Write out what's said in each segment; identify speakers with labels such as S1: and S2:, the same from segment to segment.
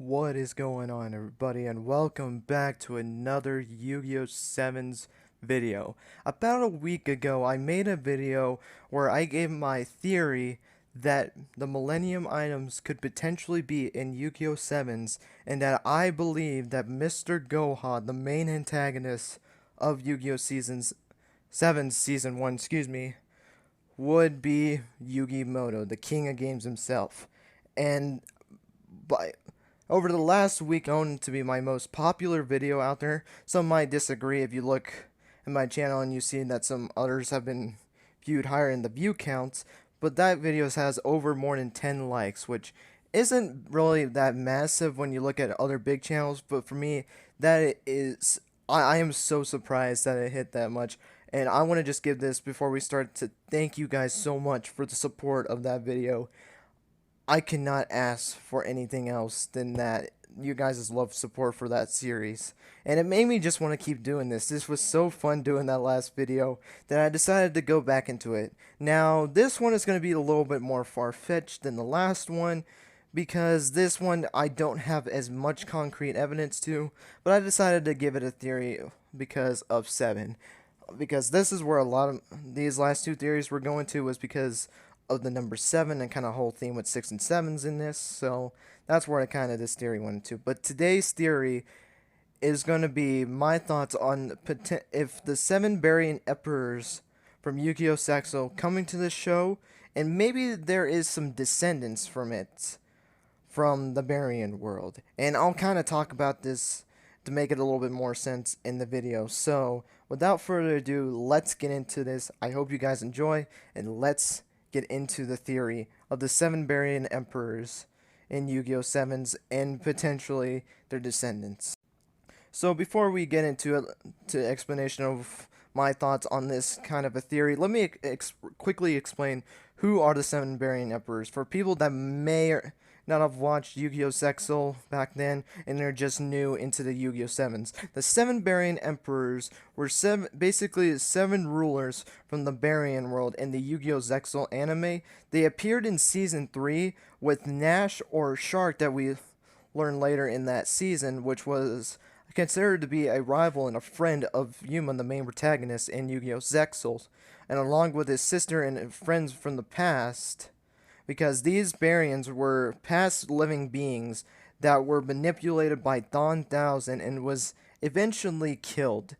S1: What is going on, everybody, and welcome back to another Yugioh Sevens video. About a week ago, I made a video where I gave my theory that the Millennium items could potentially be in Yugioh Sevens, and that I believe that Mr. Gohan, the main antagonist of Yu-Gi-Oh! Seasons 7 Season 1, would be Yugi Moto, the king of games himself. And by over the last week, known to be my most popular video out there. Some might disagree if you look at my channel and you see that some others have been viewed higher in the view counts, but that video has over more than 10 likes, which isn't really that massive when you look at other big channels, but for me, that is, I am so surprised that it hit that much. And I want to just give this, before we start, to thank you guys so much for the support of that video. I cannot ask for anything else than that. You guys' love support for that series. And it made me just want to keep doing this. This was so fun doing that last video that I decided to go back into it. Now, this one is going to be a little bit more far-fetched than the last one, because this one I don't have as much concrete evidence to, but I decided to give it a theory because of 7. Because this is where a lot of these last two theories were going to, was because of the number 7 and kind of whole theme with 6 and 7s in this. So that's where this theory went into. But today's theory is going to be my thoughts on if the 7 Barian Emperors from Yugioh Saxo coming to this show, and maybe there is some descendants from it, from the Barian world. And I'll kind of talk about this to make it a little bit more sense in the video. So without further ado, let's get into this. I hope you guys enjoy, and let's get into the theory of the 7 Barian Emperors in Yugioh Sevens and potentially their descendants. So before we get into explanation of my thoughts on this kind of a theory, let me quickly explain who are the 7 Barian Emperors for people that may not have watched Yu-Gi-Oh! Sexal back then, and they're just new into the Yu-Gi-Oh! Sevens. The 7 Barian Emperors were basically 7 rulers from the Barian world in the Yu-Gi-Oh! Zexal anime. They appeared in Season 3 with Nash, or Shark, that we learn later in that season, which was considered to be a rival and a friend of Yuma, the main protagonist in Yu-Gi-Oh! Zexal, and along with his sister and friends from the past, because these Barians were past living beings that were manipulated by Don Thousand and was eventually killed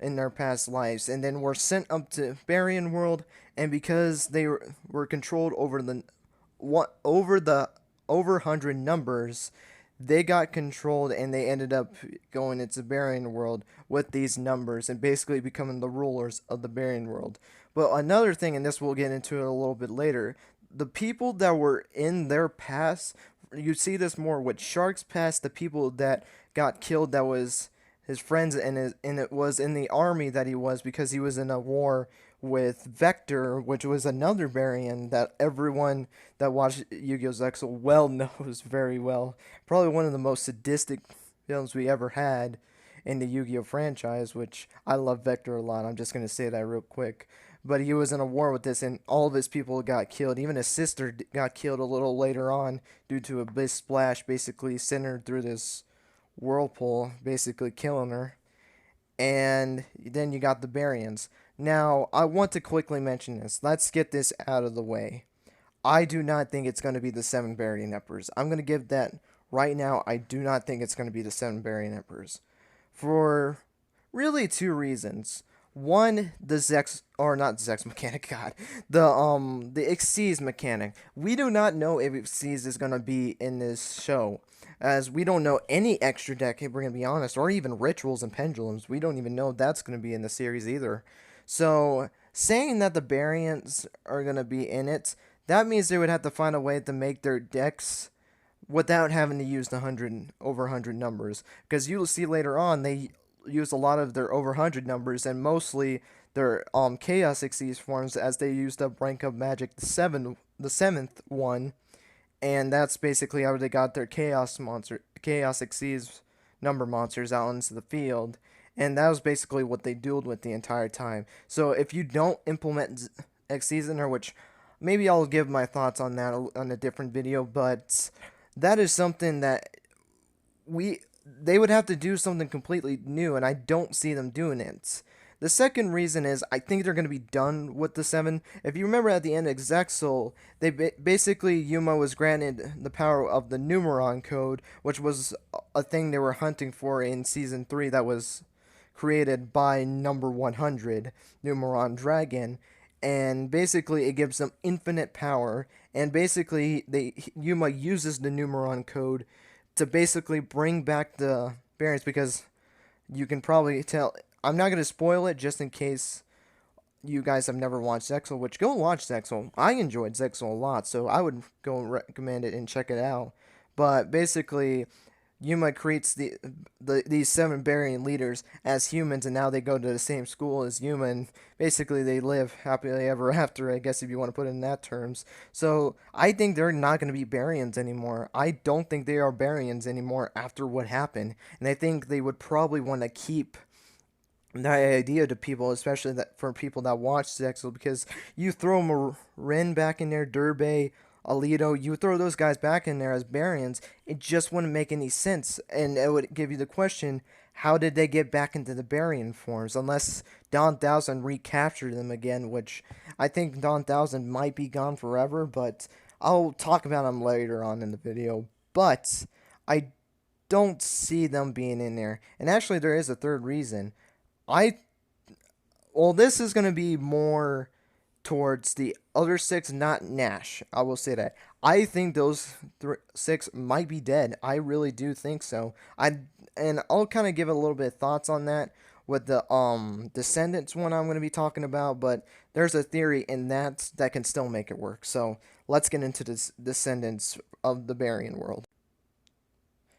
S1: in their past lives, and then were sent up to Barian world, and because they were controlled over over 100 numbers, they got controlled, and they ended up going into Barian world with these numbers and basically becoming the rulers of the Barian world. But another thing, and this we'll get into it a little bit later, the people that were in their past, you see this more with Shark's past, the people that got killed, that was his friends, and it was in the army that he was, because he was in a war with Vector, which was another Barian that everyone that watched Yu-Gi-Oh! Zexal well knows very well. Probably one of the most sadistic films we ever had in the Yu-Gi-Oh! Franchise, which I love Vector a lot. I'm just going to say that real quick. But he was in a war with this, and all of his people got killed. Even his sister got killed a little later on due to a big splash, basically centered through this whirlpool, basically killing her. And then you got the Barians. Now, I want to quickly mention this. Let's get this out of the way. I do not think it's going to be the 7 Barian Emperors. I'm going to give that right now. I do not think it's going to be the 7 Barian Emperors. For really 2 reasons. One, the Zex mechanic, God. The Xyz mechanic. We do not know if Xyz is gonna be in this show, as we don't know any extra deck, if we're gonna be honest, or even rituals and pendulums. We don't even know if that's gonna be in the series either. So saying that the Barians are gonna be in it, that means they would have to find a way to make their decks without having to use the over 100 numbers, because you'll see later on they use a lot of their over 100 numbers, and mostly their Chaos Xyz forms, as they used up Rank Up Magic the 7th one, and that's basically how they got their Chaos Xyz number monsters out into the field, and that was basically what they dueled with the entire time. So if you don't implement Xyz in there, which maybe I'll give my thoughts on that on a different video, but that is something that they would have to do something completely new, and I don't see them doing it. The second reason is I think they're going to be done with the seven. If you remember at the end of Zexal, basically Yuma was granted the power of the Numeron code, which was a thing they were hunting for in season 3 that was created by number 100, Numeron Dragon. And basically, it gives them infinite power. And basically, Yuma uses the Numeron code to basically bring back the Barians, because you can probably tell. I'm not going to spoil it just in case you guys have never watched Zexal, which go watch Zexal. I enjoyed Zexal a lot, so I would go and recommend it and check it out. But basically, Yuma creates these seven Barian leaders as humans, and now they go to the same school as Yuma, and basically they live happily ever after, I guess, if you want to put it in that terms. So I think they're not going to be Barians anymore. I don't think they are Barians anymore after what happened, and I think they would probably want to keep that idea to people, especially that for people that watch Zexal, because you throw Marin back in there, Derbe, Alito, you throw those guys back in there as Barians, it just wouldn't make any sense, and it would give you the question, how did they get back into the Barian forms, unless Dawn Thousand recaptured them again, which I think Dawn Thousand might be gone forever, but I'll talk about them later on in the video, but I don't see them being in there, and actually there is a third reason. I well, this is going to be more towards the other six, not Nash. I will say that. I think those six might be dead. I really do think so. And I'll kind of give a little bit of thoughts on that with the Descendants one I'm going to be talking about, but there's a theory in that can still make it work. So let's get into the Descendants of the Barian world.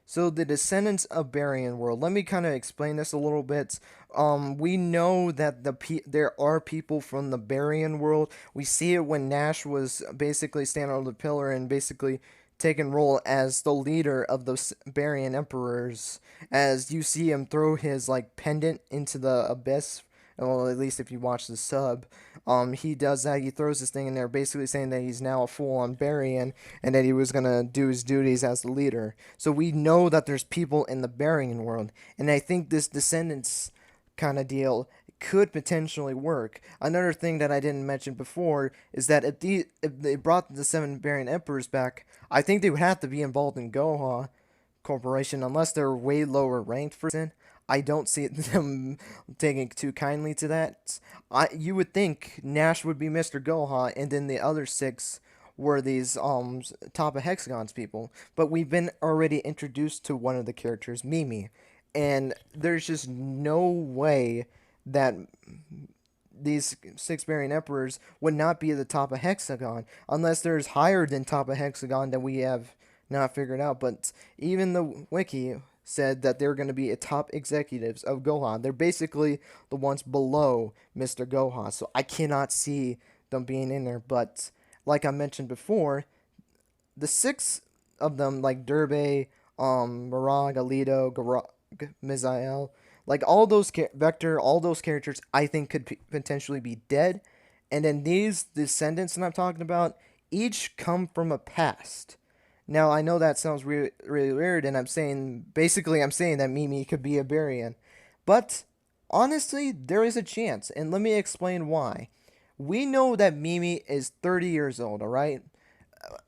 S1: So the Descendants of Barian World. Let me kind of explain this a little bit. We know that there are people from the Barian world. We see it when Nash was basically standing on the pillar and basically taking role as the leader of the Barian Emperors. As you see him throw his like pendant into the abyss. Well, at least if you watch the sub, he does that. He throws this thing in there, basically saying that he's now a full-on Barian and that he was gonna do his duties as the leader. So we know that there's people in the Barian world, and I think this Descendants kind of deal could potentially work. Another thing that I didn't mention before is that if they brought the Seven Barian Emperors back, I think they would have to be involved in Goha Corporation unless they're way lower ranked for sin. I don't see them taking too kindly to that. You would think Nash would be Mr. Goha, and then the other six were these top of hexagons people. But we've been already introduced to one of the characters, Mimi, and there's just no way that these six Barian Emperors would not be at the top of hexagon unless there's higher than top of hexagon that we have not figured out. But even the wiki said that they're going to be top executives of Gohan. They're basically the ones below Mr. Gohan. So I cannot see them being in there. But like I mentioned before, the six of them, like Derbe, Mirag, Alito, Mizael, like all those Vector, all those characters, I think could potentially be dead. And then these Descendants that I'm talking about, each come from a past. Now, I know that sounds really, really weird, and I'm saying that Mimi could be a Barian. But, honestly, there is a chance, and let me explain why. We know that Mimi is 30 years old, alright?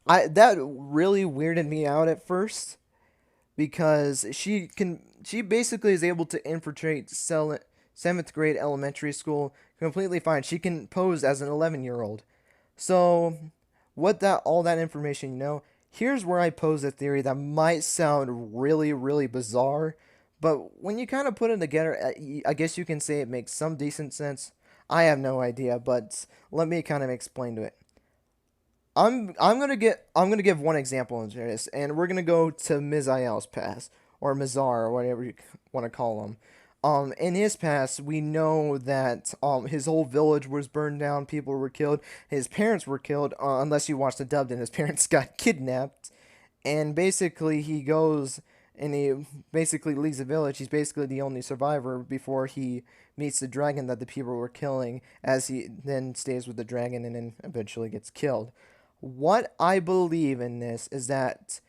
S1: That really weirded me out at first, because she basically is able to infiltrate 7th grade elementary school completely fine. She can pose as an 11-year-old. So, all that information, here's where I pose a theory that might sound really, really bizarre, but when you kind of put it together, I guess you can say it makes some decent sense. I have no idea, but let me kind of explain to it. I'm gonna give one example into this, and we're gonna go to Mizael's past, or Mizar, or whatever you want to call him. In his past, we know that his whole village was burned down, people were killed, his parents were killed, unless you watch the dubbed, and his parents got kidnapped, and basically he goes and he basically leaves the village. He's basically the only survivor before he meets the dragon that the people were killing, as he then stays with the dragon and then eventually gets killed. What I believe in this is that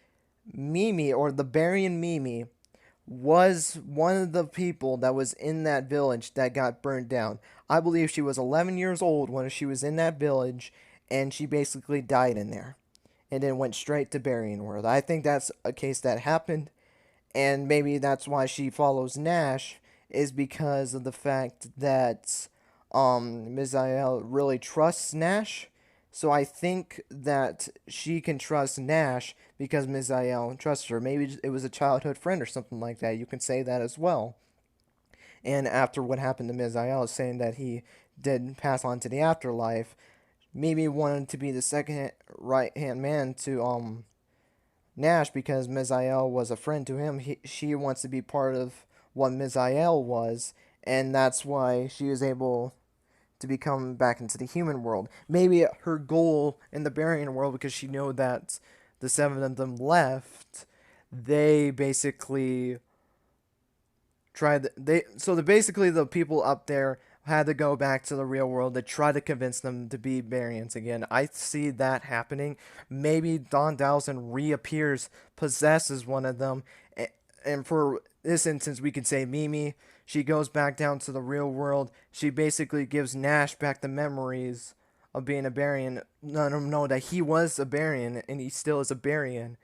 S1: Mimi, or the Barian Mimi, was one of the people that was in that village that got burned down. I believe she was 11 years old when she was in that village, and she basically died in there and then went straight to Barian World. I think that's a case that happened, and maybe that's why she follows Nash, is because of the fact that Misael really trusts Nash. So I think that she can trust Nash because Misael trusts her. Maybe it was a childhood friend or something like that. You can say that as well. And after what happened to Misael, saying that he did pass on to the afterlife, maybe wanted to be the second right hand man to Nash because Misael was a friend to him. She wants to be part of what Misael was, and that's why she was able to become back into the human world. Maybe her goal in the Barian world, because she knew that the seven of them left, they basically basically the people up there had to go back to the real world to try to convince them to be Barians again. I see that happening. Maybe Don Dowson reappears, possesses one of them, and for this instance, we could say Mimi. She goes back down to the real world. She basically gives Nash back the memories of being a Barian. Let him know that he was a Barian and he still is a Barian.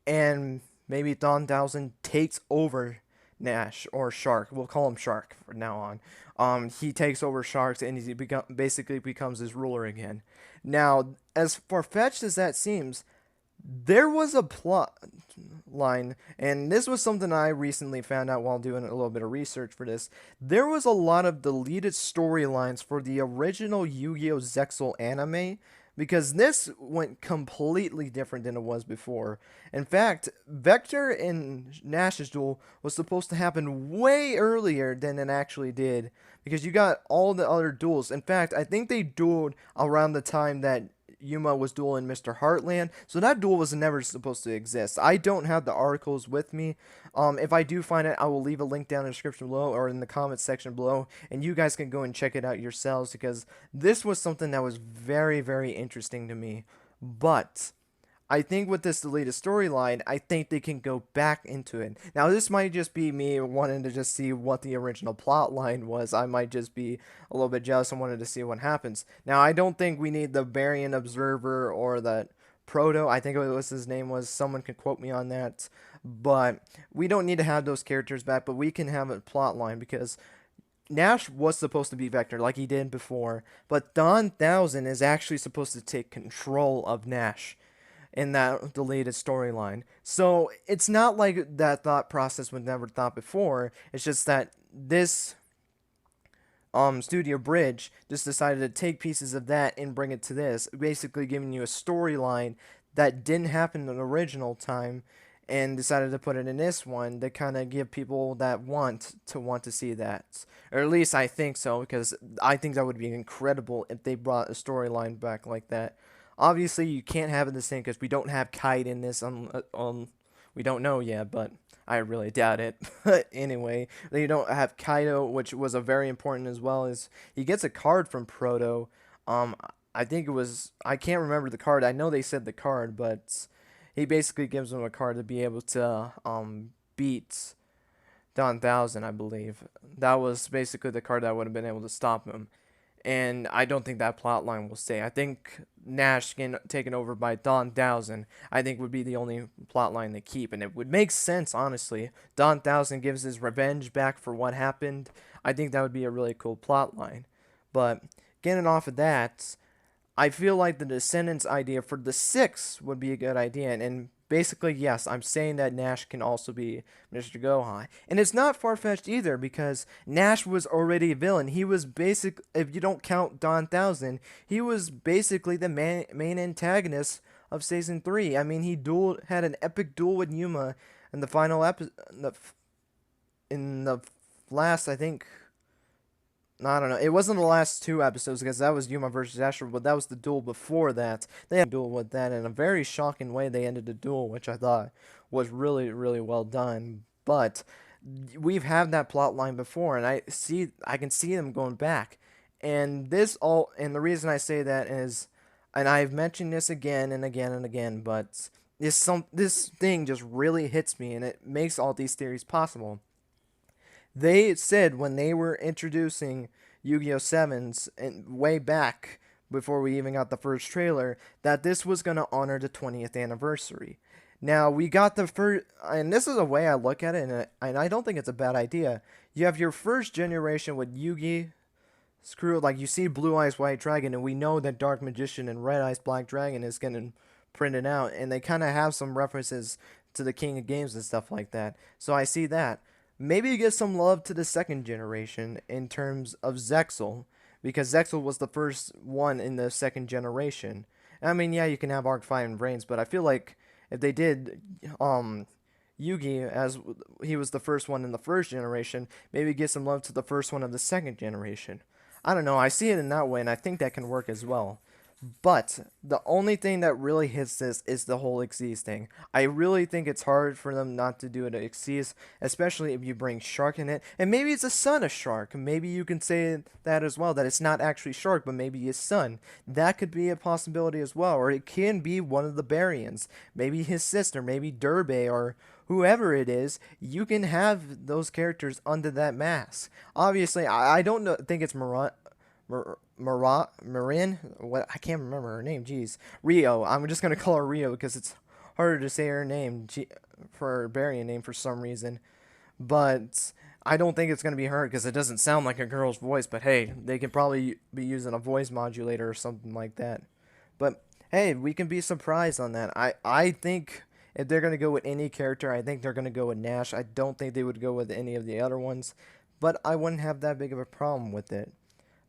S1: And maybe Don Dowson takes over Nash or Shark. We'll call him Shark from now on. He takes over Sharks and basically becomes his ruler again. Now, as far fetched as that seems, there was a plot line, and this was something I recently found out while doing a little bit of research for this. There was a lot of deleted storylines for the original Yu-Gi-Oh! Zexal anime, because this went completely different than it was before. In fact, Vector and Nash's duel was supposed to happen way earlier than it actually did, because you got all the other duels. In fact, I think they dueled around the time that Yuma was dueling Mr. Heartland, so that duel was never supposed to exist. I don't have the articles with me. If I do find it, I will leave a link down in the description below or in the comments section below, and you guys can go and check it out yourselves, because this was something that was very, very interesting to me. But I think with this deleted storyline, I think they can go back into it. Now, this might just be me wanting to just see what the original plot line was. I might just be a little bit jealous and wanted to see what happens. Now, I don't think we need the Barian Observer or that Proto. I think it was his name was. Someone can quote me on that. But we don't need to have those characters back, but we can have a plot line, because Nash was supposed to be Vector like he did before, but Don Thousand is actually supposed to take control of Nash in that deleted storyline. So it's not like that thought process was never thought before. It's just that this Studio Bridge just decided to take pieces of that and bring it to this, basically giving you a storyline that didn't happen in the original time, and decided to put it in this one to kind of give people that want to see that. Or at least I think so, because I think that would be incredible if they brought a storyline back like that. Obviously, you can't have it the same because we don't have Kite in this. We don't know yet, but I really doubt it. But anyway, they don't have Kaido, which was a very important as well. As he gets a card from Proto. I think it was, I can't remember the card. I know they said the card, but he basically gives him a card to be able to beat Don Thousand, I believe. That was basically the card that would have been able to stop him. And I don't think that plot line will stay. I think Nash getting taken over by Don Thousand, I think, would be the only plot line they keep. And it would make sense, honestly. Don Thousand gives his revenge back for what happened. I think that would be a really cool plot line. But getting off of that, I feel like the Descendants idea for the 6 would be a good idea. And basically, yes, I'm saying that Nash can also be Mr. Gohan. And it's not far-fetched either, because Nash was already a villain. He was if you don't count Don Thousand, he was basically the main antagonist of Season 3. I mean, he had an epic duel with Yuma in the final episode, in the last, I think, I don't know. It wasn't the last 2 episodes, because that was Yuma versus Ashura, but that was the duel before that. They had a duel with that in a very shocking way. They ended the duel, which I thought was really, really well done. But we've had that plot line before, and I can see them going back. And the reason I say that is, and I've mentioned this again and again and again, but this thing just really hits me, and it makes all these theories possible. They said when they were introducing Yu-Gi-Oh! Sevens and way back before we even got the first trailer that this was going to honor the 20th anniversary. Now we got the first, and this is a way I look at it, and I don't think it's a bad idea. You have your first generation with Yugi, screw like you see Blue Eyes White Dragon, and we know that Dark Magician and Red Eyes Black Dragon is getting printed out, and they kind of have some references to the King of Games and stuff like that. So I see that. Maybe you get some love to the second generation in terms of Zexal, because Zexal was the first one in the second generation. I mean, yeah, you can have Arc Fire and Brains, but I feel like if they did Yugi as he was the first one in the first generation, maybe get some love to the first one of the second generation. I don't know. I see it in that way, and I think that can work as well. But the only thing that really hits this is the whole Xyz thing. I really think it's hard for them not to do it at Xyz, especially if you bring Shark in it. And maybe it's a son of Shark. Maybe you can say that as well, that it's not actually Shark, but maybe his son. That could be a possibility as well. Or it can be one of the Barians. Maybe his sister, maybe Derbe, or whoever it is. You can have those characters under that mask. Obviously, I don't know, think it's Marin, what, I can't remember her name. Jeez, Rio. I'm just gonna call her Rio because it's harder to say her name for her Barian name for some reason. But I don't think it's gonna be her because it doesn't sound like a girl's voice. But hey, they could probably be using a voice modulator or something like that. But hey, we can be surprised on that. I think if they're gonna go with any character, I think they're gonna go with Nash. I don't think they would go with any of the other ones. But I wouldn't have that big of a problem with it.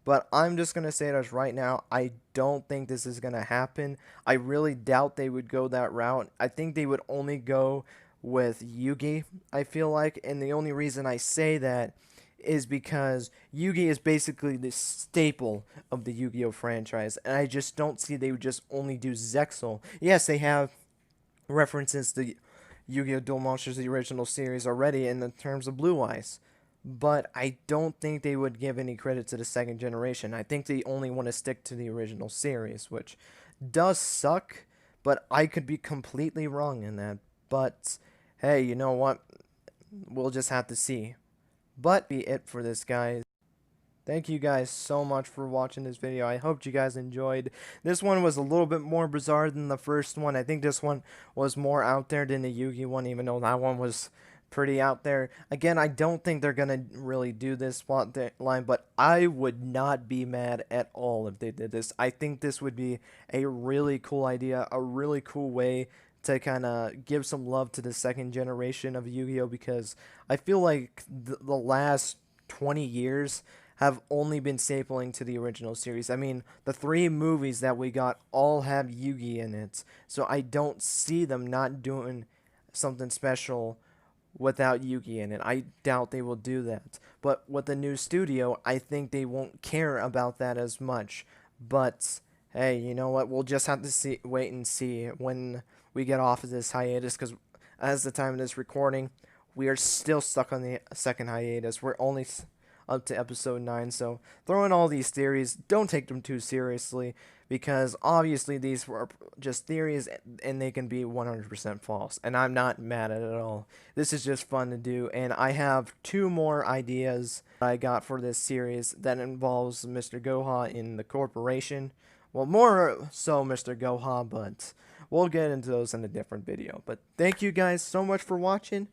S1: But I'm just going to say it as right now, I don't think this is going to happen. I really doubt they would go that route. I think they would only go with Yugi, I feel like. And the only reason I say that is because Yugi is basically the staple of the Yu-Gi-Oh franchise. And I just don't see they would just only do Zexal. Yes, they have references to Yu-Gi-Oh! Duel Monsters, the original series already in the terms of Blue Eyes. But I don't think they would give any credit to the second generation. I think they only want to stick to the original series, which does suck, but I could be completely wrong in that. But hey, you know what? We'll just have to see. But be it for this, guys. Thank you guys so much for watching this video. I hope you guys enjoyed. This one was a little bit more bizarre than the first one. I think this one was more out there than the Yugi one, even though that one was pretty out there. Again, I don't think they're going to really do this plot line, but I would not be mad at all if they did this. I think this would be a really cool idea, a really cool way to kind of give some love to the second generation of Yu-Gi-Oh! Because I feel like the last 20 years have only been stapling to the original series. I mean, the 3 movies that we got all have Yugi in it, so I don't see them not doing something special without Yugi in it. I doubt they will do that. But with the new studio, I think they won't care about that as much. But hey, you know what? We'll just have to wait and see when we get off of this hiatus, because as the time of this recording, we are still stuck on the second hiatus. We're only up to episode 9, so throw in all these theories. Don't take them too seriously, because obviously these were just theories and they can be 100% false, and I'm not mad at it at all. This is just fun to do, and I have 2 more ideas I got for this series that involves Mr. Goha in the corporation. Well, more so Mr. Goha, but we'll get into those in a different video. But thank you guys so much for watching.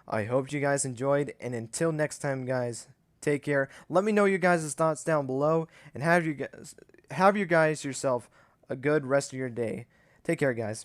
S1: I hope you guys enjoyed, and until next time, guys, take care. Let me know your guys' thoughts down below, and have you guys yourself a good rest of your day. Take care, guys.